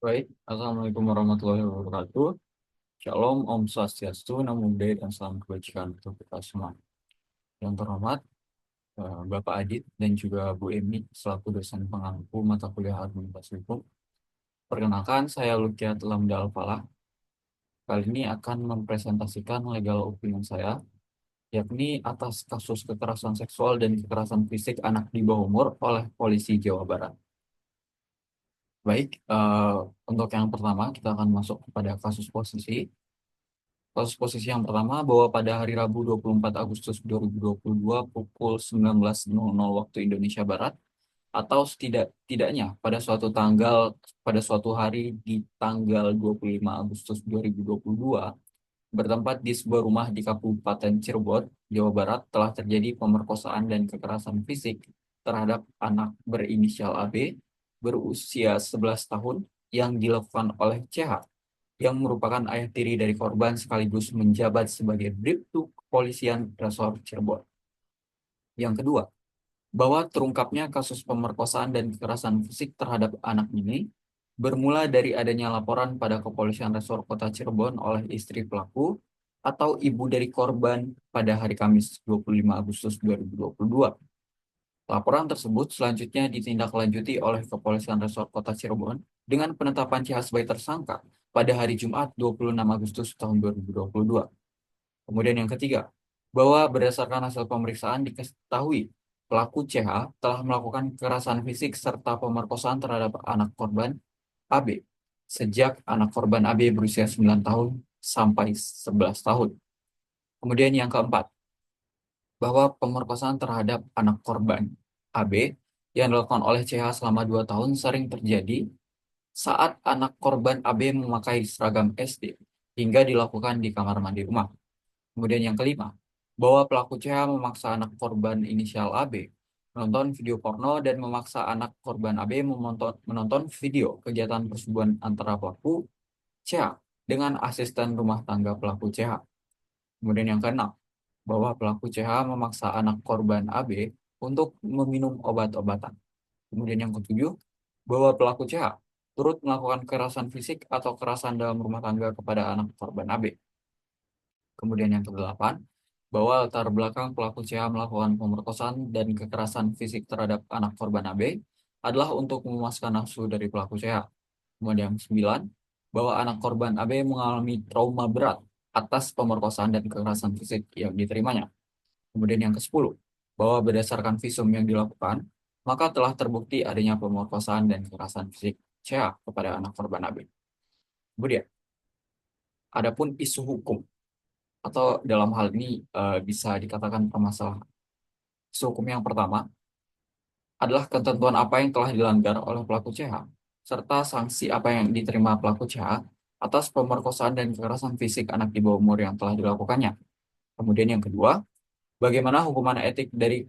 Baik, Assalamualaikum warahmatullahi wabarakatuh. Shalom, Om Swastiastu, Namo Buddhaya, dan salam kebajikan untuk kita semua. Yang terhormat, Bapak Adit dan juga Bu Emi, selaku dosen pengampu mata kuliah Administrasi Hukum. Perkenalkan, saya Lukiat Lamda Alfalah. Kali ini akan mempresentasikan legal opinion saya, yakni atas kasus kekerasan seksual dan kekerasan fisik anak di bawah umur oleh polisi Jawa Barat. Baik, untuk yang pertama kita akan masuk kepada kasus posisi. Kasus posisi yang pertama bahwa pada hari Rabu 24 Agustus 2022 pukul 19.00 waktu Indonesia Barat atau setidaknya pada suatu hari di tanggal 25 Agustus 2022 bertempat di sebuah rumah di Kabupaten Cirebon, Jawa Barat telah terjadi pemerkosaan dan kekerasan fisik terhadap anak berinisial AB berusia 11 tahun yang dilakukan oleh CH yang merupakan ayah tiri dari korban sekaligus menjabat sebagai Bribtu Kepolisian Resor Cirebon. Yang kedua, bahwa terungkapnya kasus pemerkosaan dan kekerasan fisik terhadap anak ini bermula dari adanya laporan pada Kepolisian Resor Kota Cirebon oleh istri pelaku atau ibu dari korban pada hari Kamis 25 Agustus 2022. Laporan tersebut selanjutnya ditindaklanjuti oleh Kepolisian Resor Kota Cirebon dengan penetapan CH sebagai tersangka pada hari Jumat 26 Agustus tahun 2022. Kemudian yang ketiga, bahwa berdasarkan hasil pemeriksaan diketahui pelaku CH telah melakukan kekerasan fisik serta pemerkosaan terhadap anak korban AB sejak anak korban AB berusia 9 tahun sampai 11 tahun. Kemudian yang keempat, bahwa pemerkosaan terhadap anak korban AB yang dilakukan oleh CH selama 2 tahun sering terjadi saat anak korban AB memakai seragam SD hingga dilakukan di kamar mandi rumah. Kemudian yang kelima, bahwa pelaku CH memaksa anak korban inisial AB menonton video porno dan memaksa anak korban AB menonton video kegiatan persetubuhan antara pelaku CH dengan asisten rumah tangga pelaku CH. Kemudian yang keenam, bahwa pelaku CH memaksa anak korban AB untuk meminum obat-obatan. Kemudian yang ketujuh, bahwa pelaku CH turut melakukan kekerasan fisik atau kekerasan dalam rumah tangga kepada anak korban AB. Kemudian yang kedelapan, bahwa latar belakang pelaku CH melakukan pemerkosaan dan kekerasan fisik terhadap anak korban AB adalah untuk memuaskan nafsu dari pelaku CH. Kemudian yang sembilan, bahwa anak korban AB mengalami trauma berat atas pemerkosaan dan kekerasan fisik yang diterimanya. Kemudian yang ke-10, bahwa berdasarkan visum yang dilakukan, maka telah terbukti adanya pemerkosaan dan kekerasan fisik CH kepada anak korban AB. Kemudian, adapun isu hukum atau dalam hal ini bisa dikatakan permasalahan. Isu hukum yang pertama adalah ketentuan apa yang telah dilanggar oleh pelaku CH, serta sanksi apa yang diterima pelaku CH atas pemerkosaan dan kekerasan fisik anak di bawah umur yang telah dilakukannya. Kemudian yang kedua, bagaimana hukuman etik dari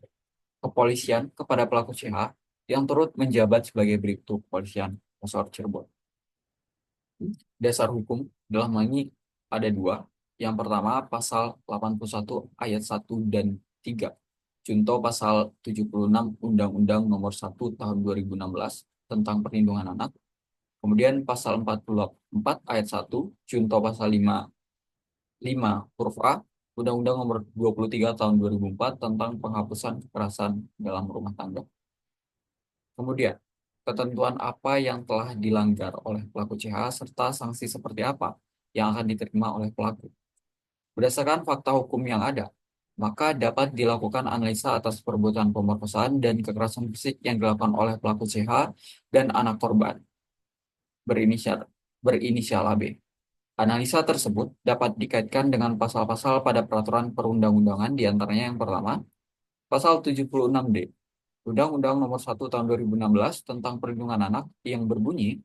kepolisian kepada pelaku CH yang turut menjabat sebagai Bribtu Kepolisian Resor Cirebon. Dasar hukum dalam hal ini ada dua. Yang pertama, pasal 81 ayat 1 dan 3. Contoh pasal 76 Undang-Undang Nomor 1 Tahun 2016 tentang Perlindungan Anak. Kemudian pasal 44 ayat 1, contoh pasal 5 huruf A, Undang-Undang Nomor 23 Tahun 2004 tentang penghapusan kekerasan dalam rumah tangga. Kemudian, ketentuan apa yang telah dilanggar oleh pelaku CH serta sanksi seperti apa yang akan diterima oleh pelaku. Berdasarkan fakta hukum yang ada, maka dapat dilakukan analisa atas perbuatan pemerkosaan dan kekerasan fisik yang dilakukan oleh pelaku CH dan anak korban berinisial berinisial AB. Analisa tersebut dapat dikaitkan dengan pasal-pasal pada peraturan perundang-undangan, di antaranya yang pertama, pasal 76D Undang-Undang Nomor 1 Tahun 2016 tentang Perlindungan Anak yang berbunyi,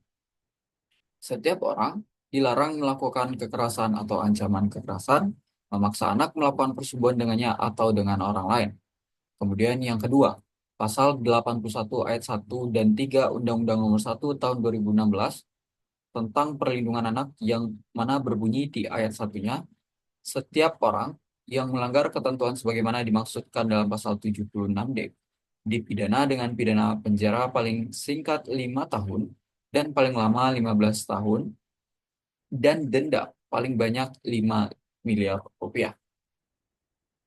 setiap orang dilarang melakukan kekerasan atau ancaman kekerasan, memaksa anak melakukan persetubuhan dengannya atau dengan orang lain. Kemudian yang kedua, pasal 81 ayat 1 dan 3 Undang-Undang Nomor 1 Tahun 2016 tentang Perlindungan Anak yang mana berbunyi di ayat satunya, setiap orang yang melanggar ketentuan sebagaimana dimaksudkan dalam pasal 76D dipidana dengan pidana penjara paling singkat 5 tahun dan paling lama 15 tahun, dan denda paling banyak 5 miliar rupiah.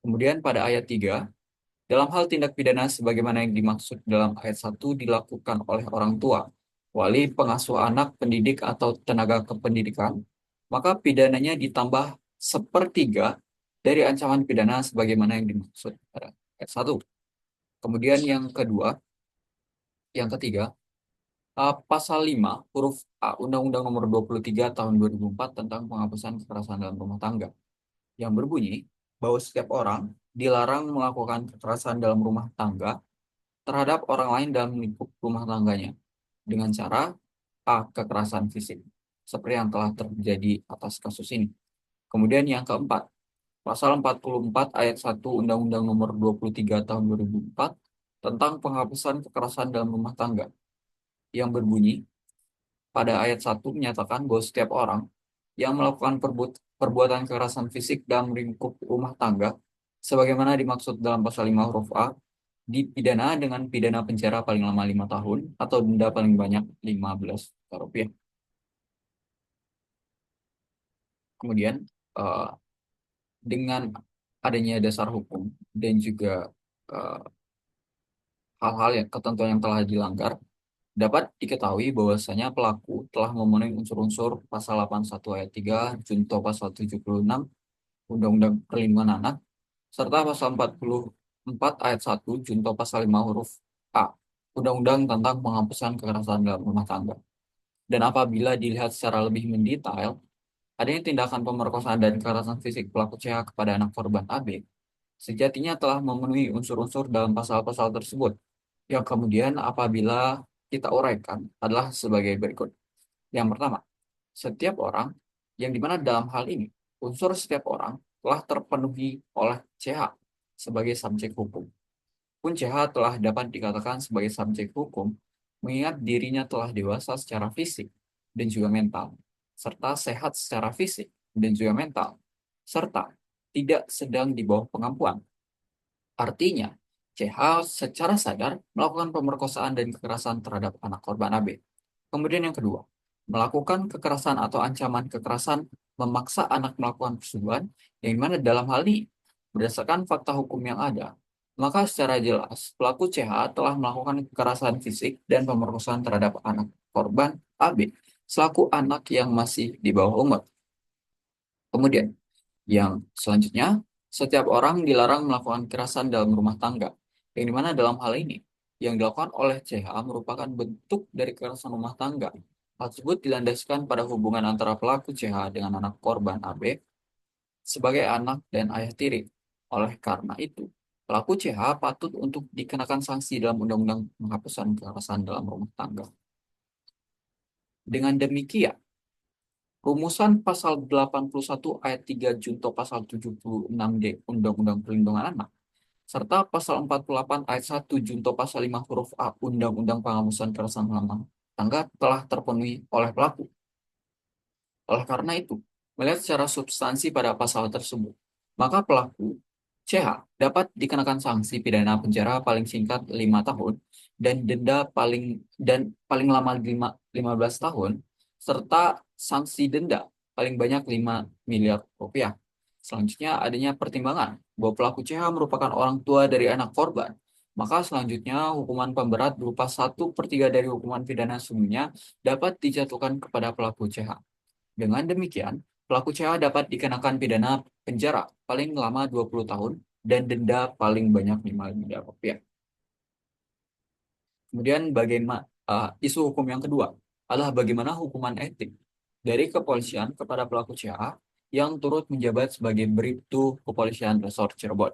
Kemudian pada ayat 3, dalam hal tindak pidana sebagaimana yang dimaksud dalam ayat 1 dilakukan oleh orang tua, wali, pengasuh anak, pendidik, atau tenaga kependidikan, maka pidananya ditambah sepertiga dari ancaman pidana sebagaimana yang dimaksud pada ayat 1. Kemudian yang ketiga, pasal 5 huruf A Undang-Undang Nomor 23 Tahun 2004 tentang penghapusan kekerasan dalam rumah tangga yang berbunyi bahwa setiap orang dilarang melakukan kekerasan dalam rumah tangga terhadap orang lain dalam lingkup rumah tangganya dengan cara A. Kekerasan fisik, seperti yang telah terjadi atas kasus ini. Kemudian yang keempat, Pasal 44 Ayat 1 Undang-Undang Nomor 23 Tahun 2004 tentang penghapusan kekerasan dalam rumah tangga yang berbunyi pada ayat 1 menyatakan bahwa setiap orang yang melakukan perbuatan kekerasan fisik dalam lingkup rumah tangga sebagaimana dimaksud dalam pasal 5 huruf A dipidana dengan pidana penjara paling lama 5 tahun atau denda paling banyak 15 juta rupiah. Kemudian eh, dengan adanya dasar hukum dan juga eh, hal-hal yang ketentuan yang telah dilanggar, dapat diketahui bahwasanya pelaku telah memenuhi unsur-unsur pasal 81 ayat 3 junto pasal 76 Undang-Undang Perlindungan Anak serta pasal 44 ayat 1 junto pasal 5 huruf A Undang-Undang tentang penghapusan kekerasan dalam rumah tangga. Dan apabila dilihat secara lebih mendetail, adanya tindakan pemerkosaan dan kekerasan fisik pelaku CH kepada anak korban AB sejatinya telah memenuhi unsur-unsur dalam pasal-pasal tersebut, yang kemudian apabila kita uraikan adalah sebagai berikut. Yang pertama, setiap orang yang dimana dalam hal ini unsur setiap orang telah terpenuhi oleh CH sebagai subjek hukum. Pun CH telah dapat dikatakan sebagai subjek hukum mengingat dirinya telah dewasa secara fisik dan juga mental, serta sehat secara fisik dan juga mental, serta tidak sedang di bawah pengampuan. Artinya, CH secara sadar melakukan pemerkosaan dan kekerasan terhadap anak korban AB. Kemudian yang kedua, melakukan kekerasan atau ancaman kekerasan memaksa anak melakukan persetubuhan, yang mana dalam hal ini, berdasarkan fakta hukum yang ada, maka secara jelas pelaku CH telah melakukan kekerasan fisik dan pemerkosaan terhadap anak korban AB selaku anak yang masih di bawah umur. Kemudian, yang selanjutnya, setiap orang dilarang melakukan kekerasan dalam rumah tangga, yang dimana dalam hal ini, yang dilakukan oleh CH merupakan bentuk dari kekerasan rumah tangga. Hal tersebut dilandaskan pada hubungan antara pelaku CH dengan anak korban AB sebagai anak dan ayah tiri. Oleh karena itu, pelaku CH patut untuk dikenakan sanksi dalam Undang-Undang Penghapusan Kekerasan dalam Rumah Tangga. Dengan demikian, rumusan pasal 81 ayat 3 junto pasal 76D Undang-Undang Perlindungan Anak, serta pasal 48 ayat 1 junto pasal 5 huruf A Undang-Undang Penghapusan Kekerasan dalam Rumah Tangga telah terpenuhi oleh pelaku. Oleh karena itu, melihat secara substansi pada pasal tersebut, maka pelaku CH dapat dikenakan sanksi pidana penjara paling singkat 5 tahun dan denda paling lama 15 tahun serta sanksi denda paling banyak 5 miliar rupiah. Selanjutnya adanya pertimbangan bahwa pelaku CH merupakan orang tua dari anak korban. Maka selanjutnya hukuman pemberat berupa 1/3 dari hukuman pidana sebelumnya dapat dijatuhkan kepada pelaku CH. Dengan demikian, pelaku CH dapat dikenakan pidana penjara paling lama 20 tahun dan denda paling banyak 5 miliar rupiah. Kemudian bagaimana isu hukum yang kedua adalah bagaimana hukuman etik dari kepolisian kepada pelaku CH yang turut menjabat sebagai Bribtu Kepolisian Resort Cirebon.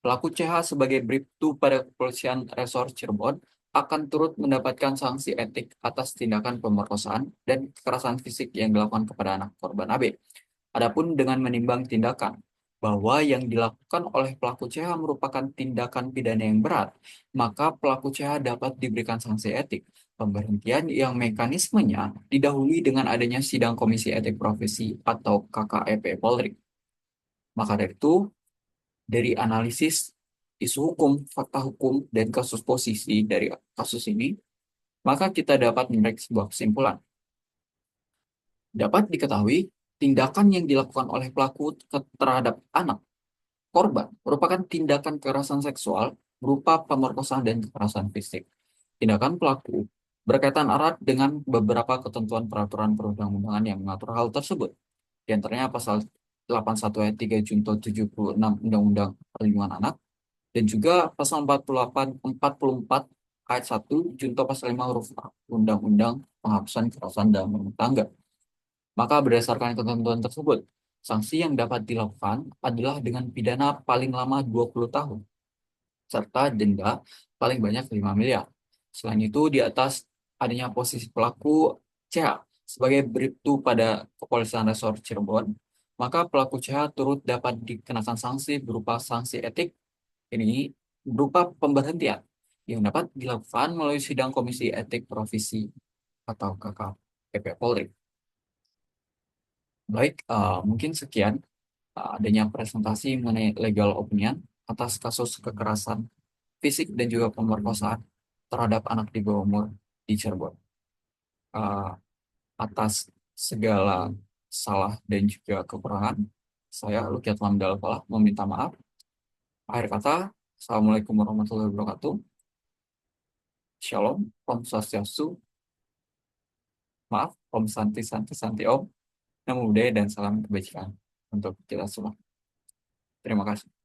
Pelaku CH sebagai Bribtu pada Kepolisian Resort Cirebon akan turut mendapatkan sanksi etik atas tindakan pemerkosaan dan kekerasan fisik yang dilakukan kepada anak korban AB. Adapun dengan menimbang tindakan bahwa yang dilakukan oleh pelaku CH merupakan tindakan pidana yang berat, maka pelaku CH dapat diberikan sanksi etik pemberhentian yang mekanismenya didahului dengan adanya sidang Komisi Etik Profesi atau KKEP Polri. Maka dari itu, dari analisis isu hukum, fakta hukum, dan kasus posisi dari kasus ini, Maka kita dapat menarik sebuah kesimpulan. Dapat diketahui, tindakan yang dilakukan oleh pelaku terhadap anak korban merupakan tindakan kekerasan seksual berupa pemerkosaan dan kekerasan fisik. Tindakan pelaku berkaitan erat dengan beberapa ketentuan peraturan perundang-undangan yang mengatur hal tersebut. Di antaranya pasal 81 ayat 3 junto 76 Undang-Undang Perlindungan Anak dan juga pasal 44 ayat 1 junto pasal 5 huruf A Undang-Undang Penghapusan Kekerasan dalam Rumah Tangga. Maka berdasarkan ketentuan tersebut, sanksi yang dapat dilakukan adalah dengan pidana paling lama 20 tahun, serta denda paling banyak 5 miliar. Selain itu, di atas adanya posisi pelaku CH sebagai Bribtu pada Kepolisian Resor Cirebon, maka pelaku CH turut dapat dikenakan sanksi berupa sanksi etik, ini berupa pemberhentian, yang dapat dilakukan melalui sidang Komisi Etik Profesi atau KKP Polri. Baik, mungkin sekian adanya presentasi mengenai legal opinion atas kasus kekerasan fisik dan juga pemerkosaan terhadap anak di bawah umur di Cirebon. Uh, Atas segala salah dan juga kekurangan, saya Lukiat Lamdal Falah meminta maaf. Akhir kata, Assalamualaikum warahmatullahi wabarakatuh. Shalom, Om Swastiastu, maaf, Om Santi Santi Santi Om, Namo Buddhaya dan salam kebajikan untuk kita semua. Terima kasih.